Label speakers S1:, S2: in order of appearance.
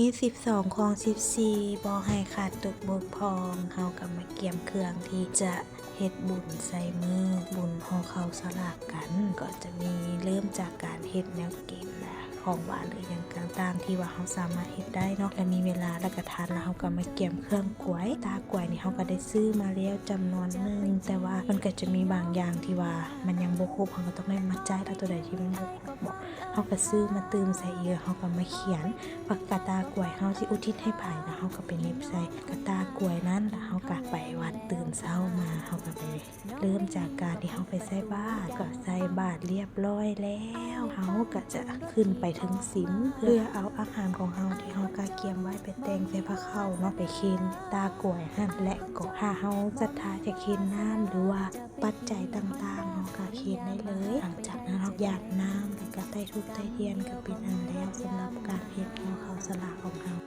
S1: ยี่12ของ14บ่ให้ขาดตกบกพร่องเฮาก็มาเกี่ยมเครื่องที่จะเฮ็ดบุญใส่มือบุญห่อข้าวสลากกันก็จะมีเริ่มจากการเฮ็ดแนวกินนะของหวานหรืออย่างต่างๆที่ว่าเฮาสามารถเฮ็ดได้เนาะและมีเวลาแล้วก็ทานแล้วเฮาก็มาเกี่ยมเครื่องกล้วยตากล้วยนี่เฮาก็ได้ซื้อมาแล้วจำนวนหนึงแต่ว่ามันก็จะมีบางอย่างที่ว่ามันยังบ่ครบเฮาก็ต้องได้มาจ่ายถ้าตัวใดที่มันบ่ครบบ่เฮาก็ซื้อมาเติมใส่เฮาก็มาเขียนปากกาตากล้วยเฮาสิอุทิศให้ไผนะเฮาก็ไปเน็บใส่กระตากล้วยนั้นแล้วเฮาก็ไปวัดตื่นเช้ามาเฮาก็ไปเริ่มจากการที่เฮาไปใส่บาตรก็ใส่บาตรเรียบร้อยแล้วเฮาก็จะขึ้นไปถึงศีลเพื่อเอาอาหารของเฮาที่เฮากะเกียมไว้ไปแต่งใส่พระเข้าเนาะไปเคนตากล้วยหั่นและก็ถ้าเฮาศรัทธาจะเคนน้ำหรือว่าปัจจัยต่างๆเฮาก็เคนได้เลยหลังจากนั้นเฮาหยาดน้ำแล้วก็ใต้ธูปใต้เทียนก็เป็นอันแล้วสำหรับการเฮ็ดห่อข้าวสลากของเฮา